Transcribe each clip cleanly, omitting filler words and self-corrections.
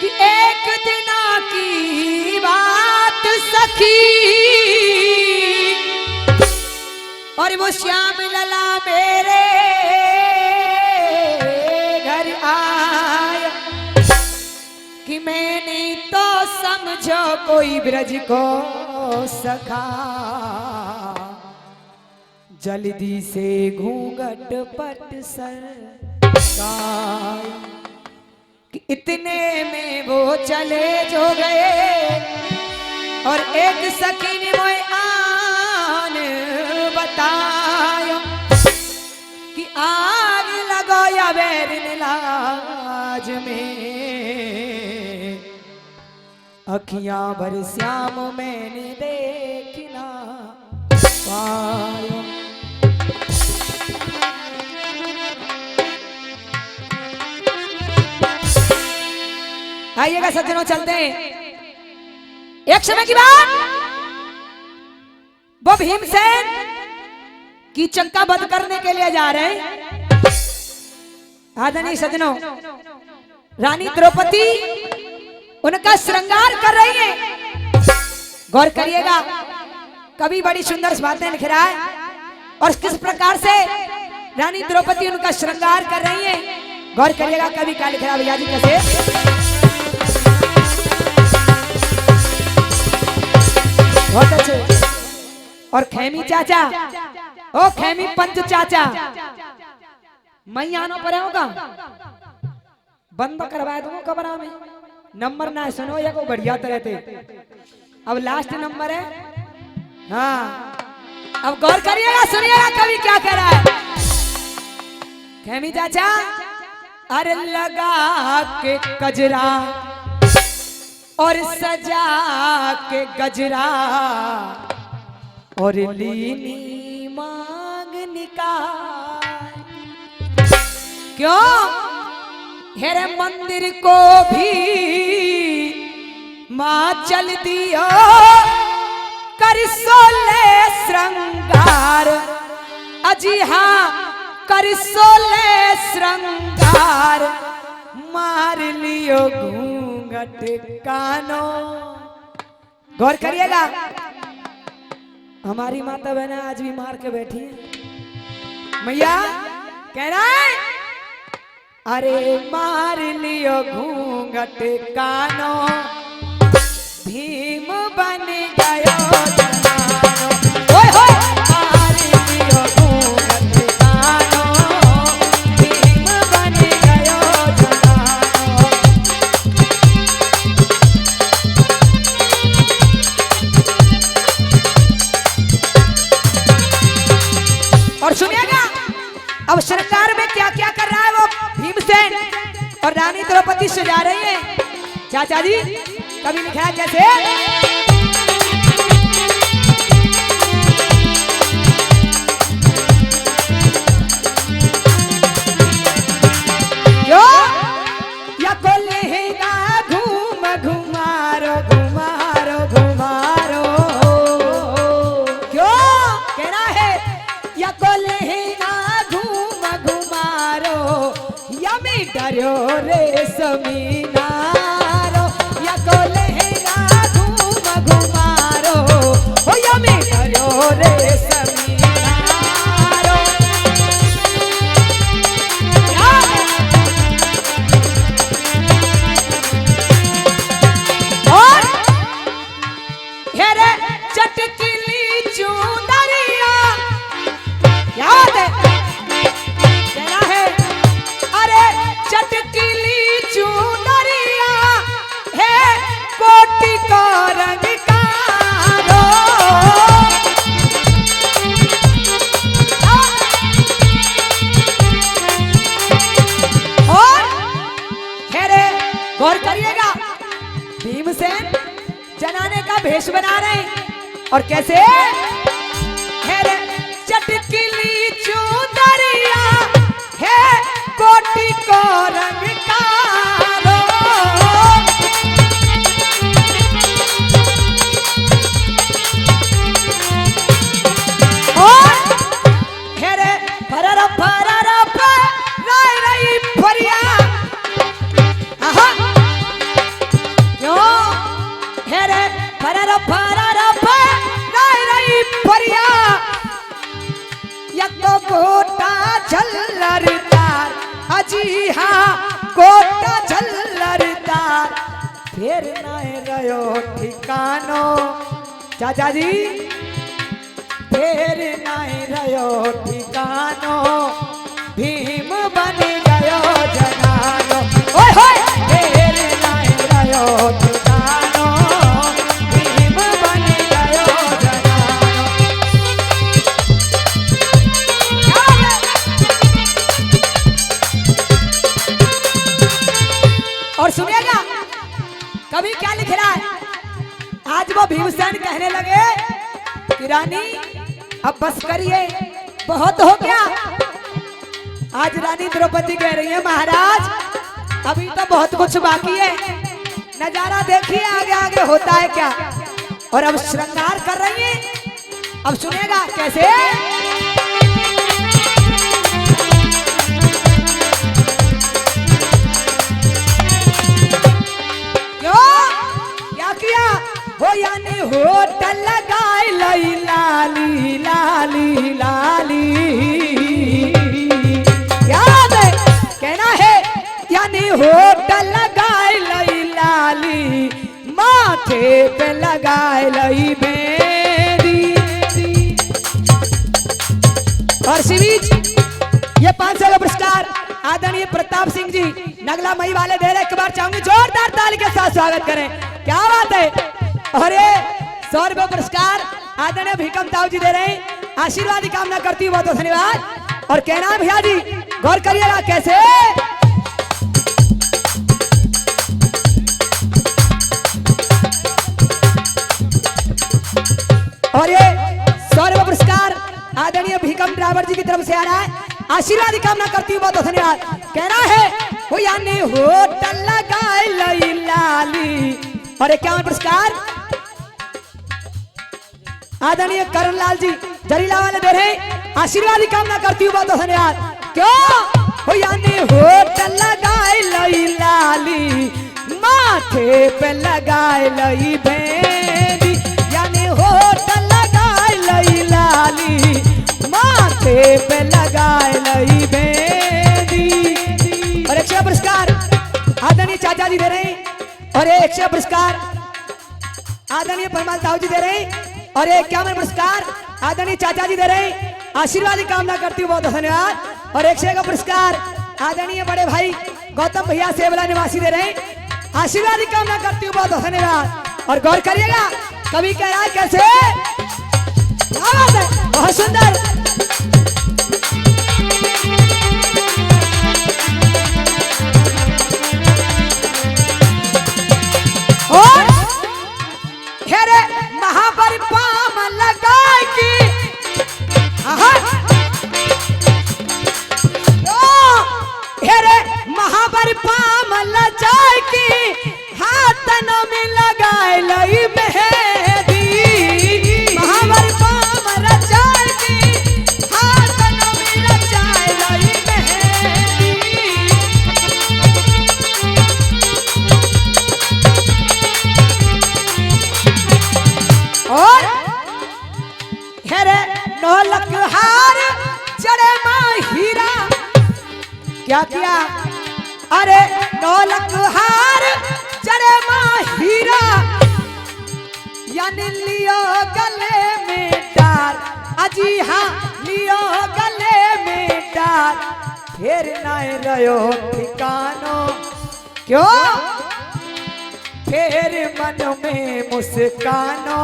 कि एक दिना की बात सखी और वो श्याम लला मेरे घर आया कि मैंने तो समझो कोई ब्रज को सखा जल्दी से घूंघट पट सर कि इतने में वो चले जो गए और एक सखी ने मोए आन बताया कि आग लगो या बैरन लाज में अखियां भर श्याम मैंने देखना पाया। आइएगा सज्जनों चलते हैं। एक समय की बात, वो भीमसेन की चंका बंद करने के लिए जा रहे हैं। आदरणीय सज्जनों, रानी द्रौपदी उनका श्रृंगार कर रही है। गौर करिएगा, कवि बड़ी सुंदर बातें लिख रहा है और किस प्रकार से रानी द्रौपदी उनका श्रृंगार कर रही है। गौर करिएगा कवि क्या लिख रहा है भैया जी, कैसे बहुत अच्छे। और खेमी चाचा, ओ खेमी पंच चाचा, मैं आना पड़े होगा, बंद करवा दूंगा कमरा में, नंबर ना सुनो या को बढ़िया तरह थे। अब लास्ट नंबर है, हाँ अब गौर करिएगा, सुनिएगा कवि क्या कह रहा है। खेमी चाचा, अरे लगा के कजरा और सजा के गजरा और लीनी मांग निकाल, क्यों हेरे मंदिर को भी मां चल दियो कर सोले श्रृंगार, अजी हाँ कर सोले श्रृंगार, मार लियो घूंघट कानो। गौर करिएगा, हमारी माता बहन आज भी मार के बैठी है। मैया कह रहा है, अरे मार लियो घूंघट कानो, भीम बन गयो जनानो। ओए होए, मार लियो घूंघट कानो, भीम बन गयो जनानो। और सुनिएगा अब श्रृंगार में क्या क्या कर रहा है वो भीमसेन और रानी द्रौपदी से जा रही है। चाचा जी कभी लिखा है कैसे, क्यों या को लेगा घूम घुमारो घुमारो घुमारो, क्यों कह रहा है या को लेगा घूम घुमारो, यमी डरो रे समीनारो, या को लेगा घूम घुमारो, हो यमी डरो रे समीनारो। और हेरे चटकिली चूंदरिया याद है, कहना है, अरे चटकिली चूंदरिया है कोटि का रंग कारो। और हेरे गौर करिएगा, भीमसेन जनाने का भेष बना रहे हैं और कैसे, हेरे चटकिली चूंदरिया है कोटि को रंग कारो। और हेरे फरर फरर राय रही फरिया, फिर नाय रयो ठिकानो चाचा जी फिर नाय रयो ठिकानो भीम बन गयो जनानो ओए होए फिर नाय रयो ठिकानो भीम बन गयो जनानो। और सुनिएगा कभी क्या लिख रहा है आज वो भीमसेन कहने लगे कि रानी अब बस करिए बहुत हो गया। आज रानी द्रौपदी कह रही है महाराज अभी तो बहुत कुछ बाकी है नजारा देखिए आगे आगे होता है क्या। और अब श्रृंगार कर रही है अब सुनेगा कैसे हो यानी होटल लगाए लई लाली लाली लाली याद है कहना है यानी होटल लगाए लई लाली माथे पे लगाए लई मेरी। और सीरीज ये 500 का पुरस्कार आदरणीय प्रताप सिंह जी नगला मई वाले दे रहे। एक बार चाहूंगी जोरदार ताली के साथ स्वागत करें क्या बात है। और ये 100 रुपये पुरस्कार आदरणीय भीकम ताऊ जी दे रहे हैं आशीर्वाद की कामना करती हूँ बहुत बहुत धन्यवाद। और कहना है भैया जी गौर करिएगा कैसे और ये 100 रुपये पुरस्कार आदरणीय भीकम ड्राइवर जी की तरफ से आ रहा है आशीर्वाद की कामना करती हूँ बहुत बहुत धन्यवाद। कहना है वो यानी होटल लगाए लई लाली। और ये क्या पुरस्कार आदरणीय करण लाल जी जरीला वाले दे रहे आशीर्वाद की कामना करती हूँ बहुत धन्यवाद। क्यों हो यानी होटल लगाए लई लाली माथे पे लगाए लई बेनी यानी होटल लगाए लई लाली माथे पे लगाए लई बेनी। और 100 पुरस्कार आदरणीय चाचा जी दे रहे और 100 पुरस्कार आदरणीय परमाल ताऊ जी दे रहे और 51 पुरस्कार आदरणीय चाचा जी दे रहे आशीर्वाद की कामना करती हूँ बहुत धन्यवाद। और 100 का पुरस्कार आदरणीय बड़े भाई गौतम भैया सेवला निवासी दे रहे आशीर्वाद की कामना करती हूँ बहुत धन्यवाद। और गौर करिएगा कभी कह रहा है कैसे क्या बात है बहुत सुंदर। और हेरे महाबर पाम लगाए की हेरे महाबर पाम लगाए की हाथन में लगाए लई मेहंदी महाबर पाम लगाए की हाथन में लगाए लई मेहंदी। और हेरे नौलख हार चढ़े हीरा क्या किया अरे नौलख हार चढ़े हीरा यानी लियो गले में डार अजी हाँ लियो गले में डार फिर नाय रयो ठिकानो क्यों फिर मन में मुस्कानो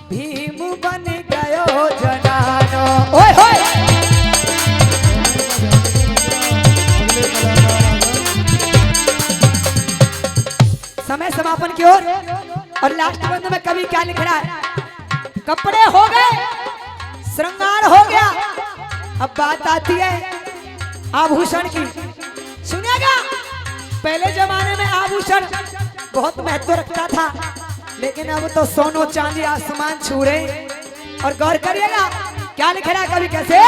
भीम बन गयो जनानो ओए होए। समय समापन की ओर और लास्ट बंद में कवि क्या लिख रहा है कपड़े हो गए श्रृंगार हो गया अब बात आती है आभूषण की। सुनिएगा पहले जमाने में आभूषण बहुत महत्व रखता था लेकिन अब तो सोनो चांदी आसमान छू रहे। और गौर करिएगा क्या लिख रहा है कभी कैसे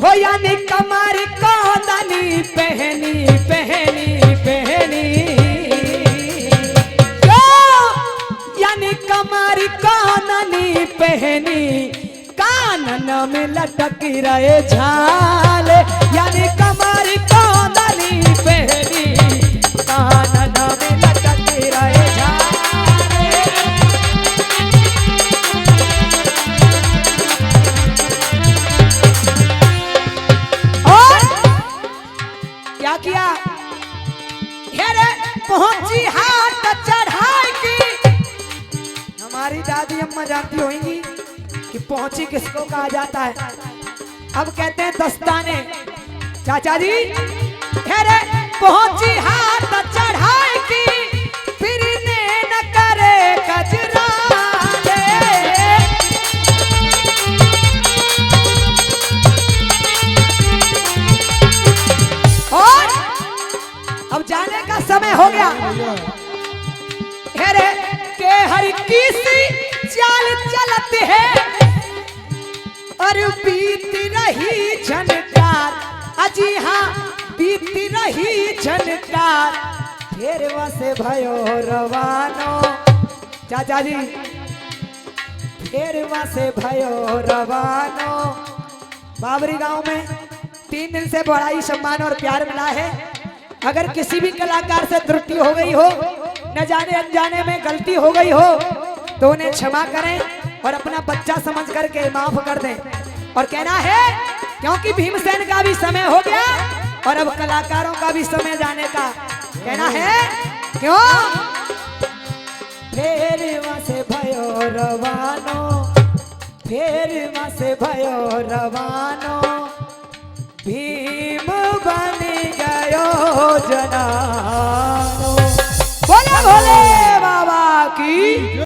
हो यानी कमर कोंदनी पहनी पहनी पहनी यानी कमर कोंदनी पहनी कानन कानन में लटक रहे झाल, यानी कमर कोंदली पहनी कानन में लटक रहे झाल। और क्या किया, पहुंची हाथ चढ़ाई की। हमारी दादी अम्मा जानती होंगी कि पहुंची किसको कहा जाता है। अब कहते हैं दस्ताने। चाचा जी पहुंची हाथ चढ़ाई की, फिर ने न करे कजरा दे। और अब जाने का समय हो गया। के हर किसी चाल चलते है और बीत रही झनकार। अजी हाँ बीत रही झनकार, फेरवा से भयो रवानो। चाचा जी फेरवा से भयो रवानो। बाबरी गांव में 3 दिन से बड़ा ही सम्मान और प्यार मिला है। अगर किसी भी कलाकार से त्रुटि हो गई हो, न जाने अनजाने में गलती हो गई हो, तो उन्हें क्षमा करें और अपना बच्चा समझ करके माफ कर दें। और कहना है क्योंकि भीमसेन का भी समय हो गया और अब कलाकारों का भी समय जाने का। कहना है क्यों, फेरवा से भयो रवानो, फेरवा से भयो रवानो, भीम बन गयो जनानो। बोले भोले बाबा की।